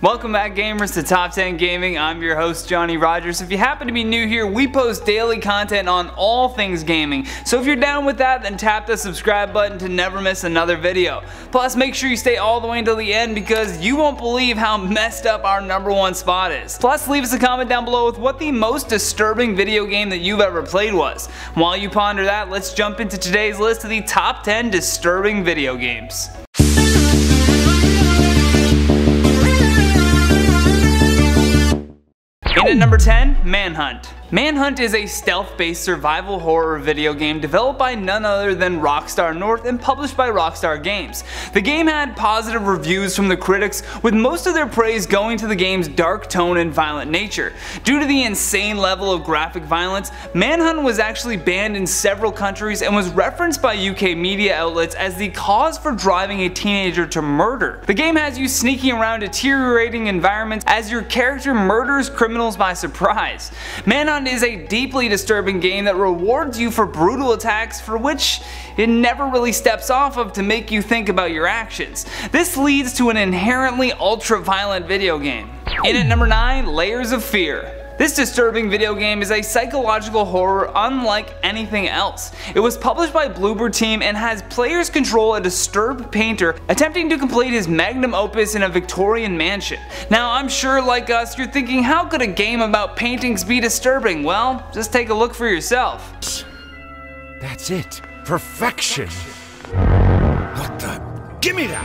Welcome back, gamers, to Top 10 Gaming. I'm your host, Johnny Rogers. If you happen to be new here, we post daily content on all things gaming. So if you're down with that, then tap the subscribe button to never miss another video. Plus, make sure you stay all the way until the end because you won't believe how messed up our #1 spot is. Plus, leave us a comment down below with what the most disturbing video game that you've ever played was. While you ponder that, let's jump into today's list of the top 10 disturbing video games. In at number 10, Manhunt. Manhunt is a stealth-based survival horror video game developed by none other than Rockstar North and published by Rockstar Games. The game had positive reviews from the critics, with most of their praise going to the game's dark tone and violent nature. Due to the insane level of graphic violence, Manhunt was actually banned in several countries and was referenced by UK media outlets as the cause for driving a teenager to murder. The game has you sneaking around deteriorating environments as your character murders criminals by surprise. Manhunt is a deeply disturbing game that rewards you for brutal attacks for which it never really steps off of to make you think about your actions. This leads to an inherently ultra-violent video game. In at number 9, Layers of Fear. This disturbing video game is a psychological horror unlike anything else. It was published by Bloober Team and has players control a disturbed painter attempting to complete his magnum opus in a Victorian mansion. Now, I'm sure, like us, you're thinking, how could a game about paintings be disturbing? Well, just take a look for yourself. That's it. Perfection. What the? Give me that!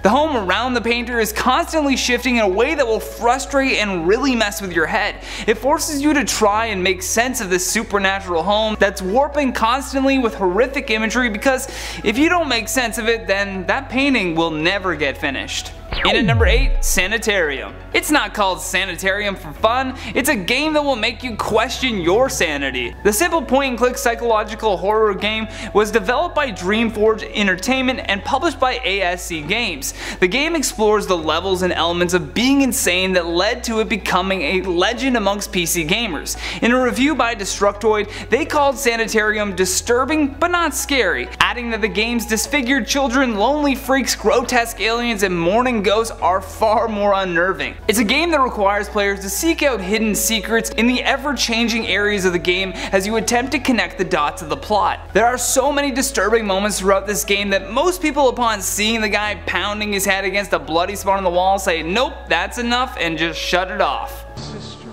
The home around the painter is constantly shifting in a way that will frustrate and really mess with your head. It forces you to try and make sense of this supernatural home that's warping constantly with horrific imagery, because if you don't make sense of it, then that painting will never get finished. In at number 8, Sanitarium. It's not called Sanitarium for fun, it's a game that will make you question your sanity. The simple point-and-click psychological horror game was developed by Dreamforge Entertainment and published by ASC Games. The game explores the levels and elements of being insane that led to it becoming a legend amongst PC gamers. In a review by Destructoid, they called Sanitarium disturbing but not scary, adding that the game's disfigured children, lonely freaks, grotesque aliens, and mourning ghosts are far more unnerving. It's a game that requires players to seek out hidden secrets in the ever-changing areas of the game as you attempt to connect the dots of the plot. There are so many disturbing moments throughout this game that most people, upon seeing the guy pounding his head against a bloody spot on the wall, say, nope, that's enough, and just shut it off. Sister,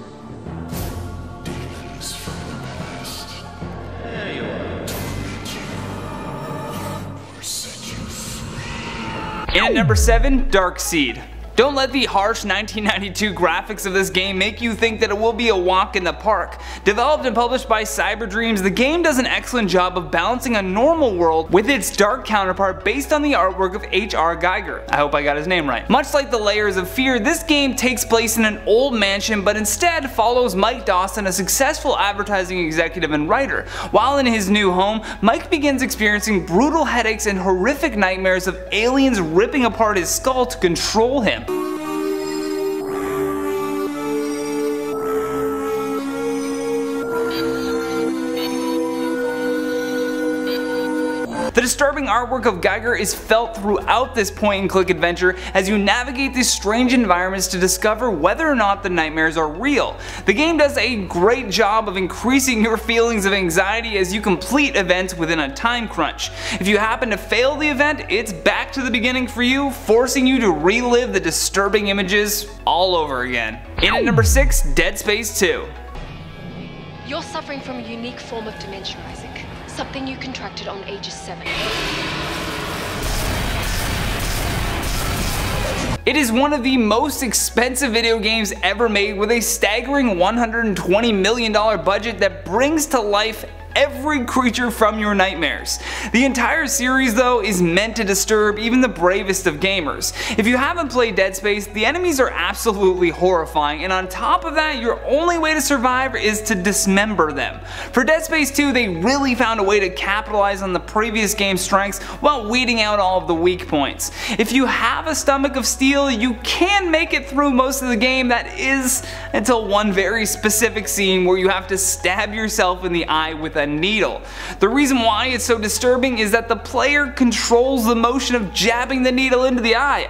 demons from the past. There you are. Or set you free. In at number 7, Darkseed. Don't let the harsh 1992 graphics of this game make you think that it will be a walk in the park. Developed and published by Cyberdreams, the game does an excellent job of balancing a normal world with its dark counterpart based on the artwork of H.R. Geiger. I hope I got his name right. Much like the Layers of Fear, this game takes place in an old mansion but instead follows Mike Dawson, a successful advertising executive and writer. While in his new home, Mike begins experiencing brutal headaches and horrific nightmares of aliens ripping apart his skull to control him. The disturbing artwork of Geiger is felt throughout this point-and-click adventure as you navigate these strange environments to discover whether or not the nightmares are real. The game does a great job of increasing your feelings of anxiety as you complete events within a time crunch. If you happen to fail the event, it's back to the beginning for you, forcing you to relive the disturbing images all over again. In at number 6, Dead Space 2. You're suffering from a unique form of dementia, Isaac. Something you contracted on ages 7. It is one of the most expensive video games ever made, with a staggering $120 million budget that brings to life every creature from your nightmares. The entire series, though, is meant to disturb even the bravest of gamers. If you haven't played Dead Space, the enemies are absolutely horrifying, and on top of that, your only way to survive is to dismember them. For Dead Space 2, they really found a way to capitalize on the previous game's strengths while weeding out all of the weak points. If you have a stomach of steel, you can make it through most of the game, that is, until one very specific scene where you have to stab yourself in the eye with a a needle. The reason why it's so disturbing is that the player controls the motion of jabbing the needle into the eye.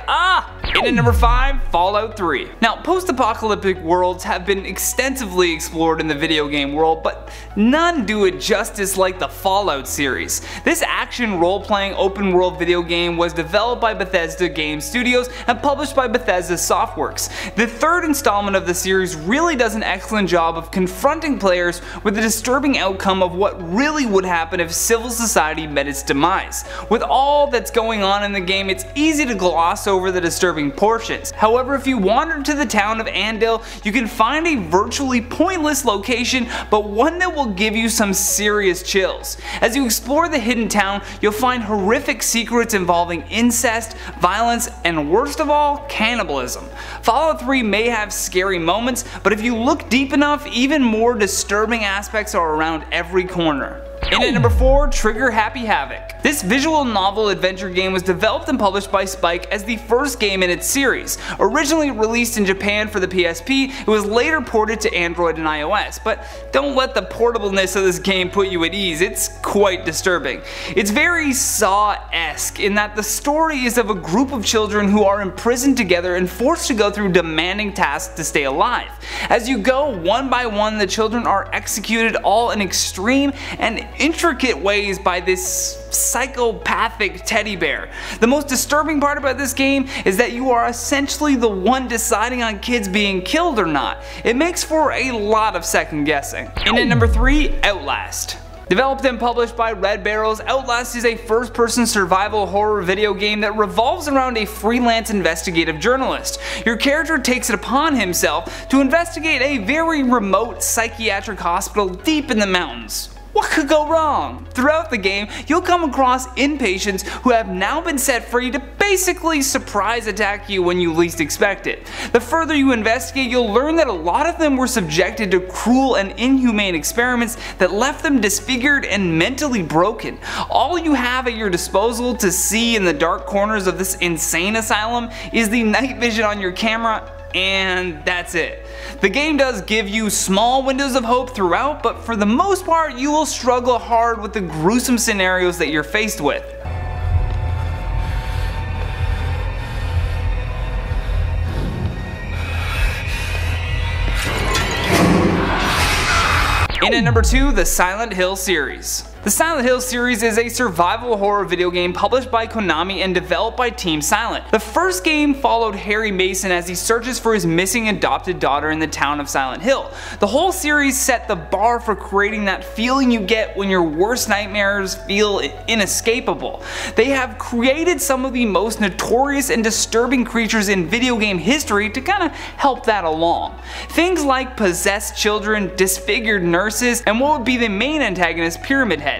In at number 5, Fallout 3. Now, post-apocalyptic worlds have been extensively explored in the video game world, but none do it justice like the Fallout series. This action role-playing open-world video game was developed by Bethesda Game Studios and published by Bethesda Softworks. The third installment of the series really does an excellent job of confronting players with the disturbing outcome of what really would happen if civil society met its demise. With all that's going on in the game, it's easy to gloss over the disturbing portions. However, if you wander to the town of Andale, you can find a virtually pointless location, but one that will give you some serious chills. As you explore the hidden town, you'll find horrific secrets involving incest, violence, and worst of all, cannibalism. Fallout 3 may have scary moments, but if you look deep enough, even more disturbing aspects are around every corner. In at number 4, Trigger Happy Havoc. This visual novel adventure game was developed and published by Spike as the first game in its series. Originally released in Japan for the PSP, it was later ported to Android and iOS, but don't let the portableness of this game put you at ease, it's quite disturbing. It's very Saw-esque in that the story is of a group of children who are imprisoned together and forced to go through demanding tasks to stay alive. As you go, one by one, the children are executed all in extreme and intricate ways by this psychopathic teddy bear. The most disturbing part about this game is that you are essentially the one deciding on kids being killed or not. It makes for a lot of second guessing. In at number 3, Outlast. Developed and published by Red Barrels, Outlast is a first-person survival horror video game that revolves around a freelance investigative journalist. Your character takes it upon himself to investigate a very remote psychiatric hospital deep in the mountains. What could go wrong? Throughout the game, you'll come across inpatients who have now been set free to basically surprise attack you when you least expect it. The further you investigate, you'll learn that a lot of them were subjected to cruel and inhumane experiments that left them disfigured and mentally broken. All you have at your disposal to see in the dark corners of this insane asylum is the night vision on your camera, and that's it. The game does give you small windows of hope throughout, but for the most part you will struggle hard with the gruesome scenarios that you're faced with. In at number 2, the Silent Hill series. The Silent Hill series is a survival horror video game published by Konami and developed by Team Silent. The first game followed Harry Mason as he searches for his missing adopted daughter in the town of Silent Hill. The whole series set the bar for creating that feeling you get when your worst nightmares feel inescapable. They have created some of the most notorious and disturbing creatures in video game history to kind of help that along. Things like possessed children, disfigured nurses, and what would be the main antagonist, Pyramid Head.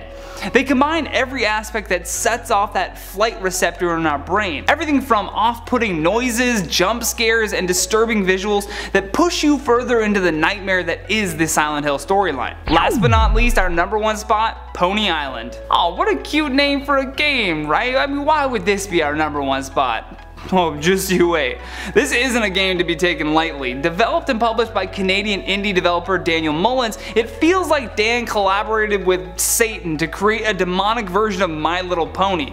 They combine every aspect that sets off that flight receptor in our brain. Everything from off-putting noises, jump scares, and disturbing visuals that push you further into the nightmare that is the Silent Hill storyline. Last but not least, our number 1 spot, Pony Island. Oh, what a cute name for a game, right? I mean, why would this be our number 1 spot? Oh, just you wait. This isn't a game to be taken lightly. Developed and published by Canadian indie developer Daniel Mullins, it feels like Dan collaborated with Satan to create a demonic version of My Little Pony.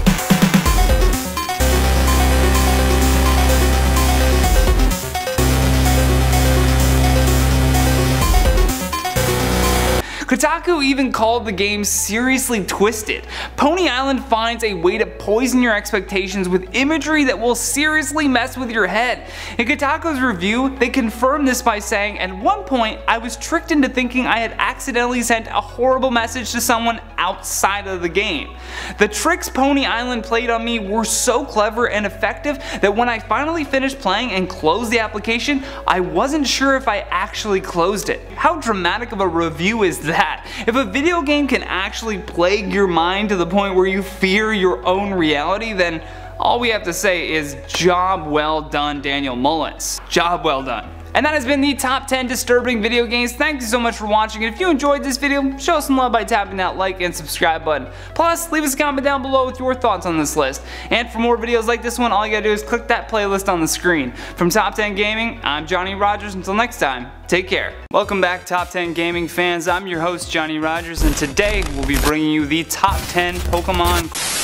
Kotaku even called the game seriously twisted. Pony Island finds a way to poison your expectations with imagery that will seriously mess with your head. In Kotaku's review, they confirmed this by saying, "At one point, I was tricked into thinking I had accidentally sent a horrible message to someone outside of the game. The tricks Pony Island played on me were so clever and effective that when I finally finished playing and closed the application, I wasn't sure if I actually closed it." How dramatic of a review is that? If a video game can actually plague your mind to the point where you fear your own reality, then all we have to say is job well done, Daniel Mullins. Job well done. And that has been the top 10 disturbing video games. Thank you so much for watching, and if you enjoyed this video, show us some love by tapping that like and subscribe button. Plus, leave us a comment down below with your thoughts on this list. And for more videos like this one, all you gotta do is click that playlist on the screen. From Top 10 Gaming, I'm Johnny Rogers. Until next time, take care. Welcome back, Top 10 Gaming fans. I'm your host, Johnny Rogers, and today we'll be bringing you the top 10 Pokemon